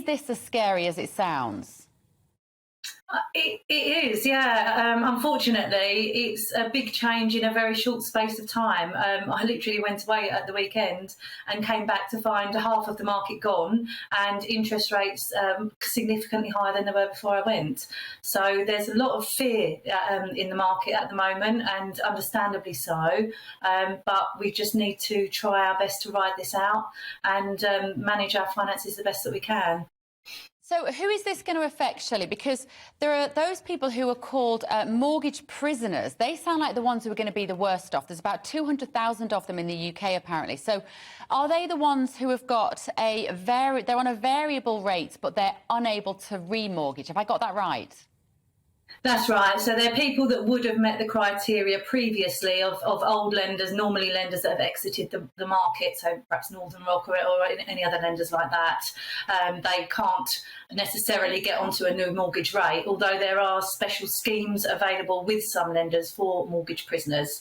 this as scary as it sounds? It is, yeah. Unfortunately, it's a big change in a very short space of time. I literally went away at the weekend and came back to find half of the market gone and interest rates significantly higher than they were before I went. So there's a lot of fear in the market at the moment, and understandably so. But we just need to try our best to ride this out and manage our finances the best that we can. So who is this going to affect, Shelley? Because there are those people who are called mortgage prisoners. They sound like the ones who are going to be the worst off. There's about 200,000 of them in the UK, apparently. So are they the ones who have got they're on a variable rate, but they're unable to remortgage? Have I got that right? That's right. So they're people that would have met the criteria previously of old lenders, normally lenders that have exited the market, so perhaps Northern Rock or any other lenders like that. They can't necessarily get onto a new mortgage rate, although there are special schemes available with some lenders for mortgage prisoners.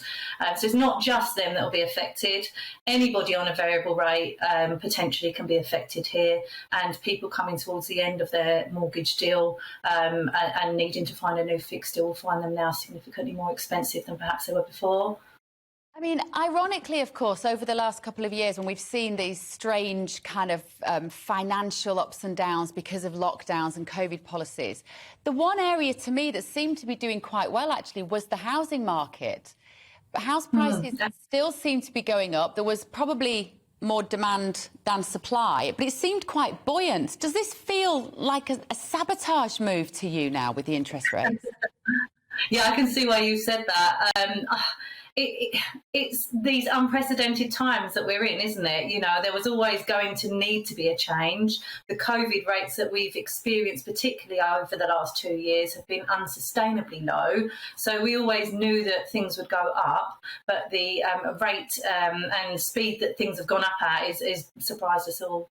So it's not just them that will be affected. Anybody on a variable rate potentially can be affected here, and people coming towards the end of their mortgage deal and needing to find a new fixed deal will find them now significantly more expensive than perhaps they were before. I mean, ironically, of course, over the last couple of years, when we've seen these strange kind of financial ups and downs because of lockdowns and COVID policies, the one area to me that seemed to be doing quite well, actually, was the housing market. House prices still seem to be going up. There was probably more demand than supply, but it seemed quite buoyant. Does this feel like a sabotage move to you now with the interest rates? Yeah, I can see why you said that. It's these unprecedented times that we're in, isn't it? You know, there was always going to need to be a change. The COVID rates that we've experienced, particularly over the last 2 years, have been unsustainably low. So we always knew that things would go up, but the rate and speed that things have gone up at is surprised us all.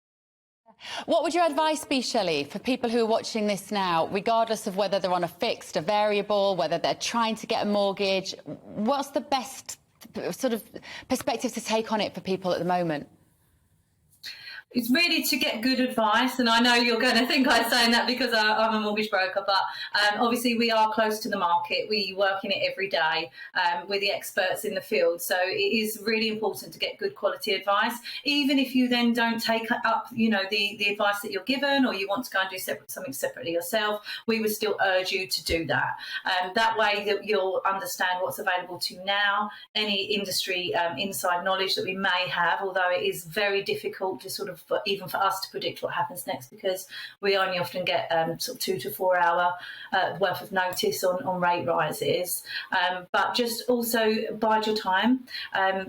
What would your advice be, Shelley, for people who are watching this now, regardless of whether they're on a fixed, a variable, whether they're trying to get a mortgage? What's the best sort of perspective to take on it for people at the moment? It's really to get good advice, and I know you're going to think I'm saying that because I'm a mortgage broker, but obviously we are close to the market. We work in it every day. We're the experts in the field, so it is really important to get good quality advice. Even if you then don't take up, you know, the advice that you're given, or you want to go and do something separately yourself, we would still urge you to do that. That way that you'll understand what's available to you now, any industry inside knowledge that we may have, although it is very difficult to sort of even for us to predict what happens next, because we only often get sort of 2 to 4 hour worth of notice on rate rises. But just also bide your time.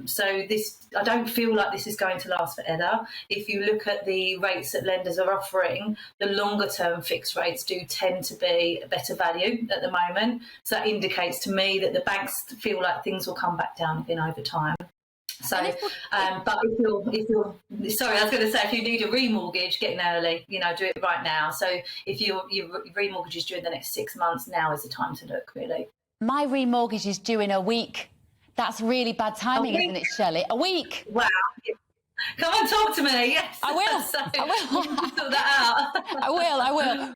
So this, I don't feel like this is going to last forever. If you look at the rates that lenders are offering, the longer term fixed rates do tend to be a better value at the moment. So that indicates to me that the banks feel like things will come back down again over time. So, but if you're sorry, I was going to say, if you need a remortgage, get in early. You know, do it right now. So if your remortgage is due in the next 6 months, now is the time to look, really. My remortgage is due in a week. That's really bad timing, isn't it, Shelley? A week. Wow. Come on, talk to me. Yes, I will. So I will. we need to sort that out. I will.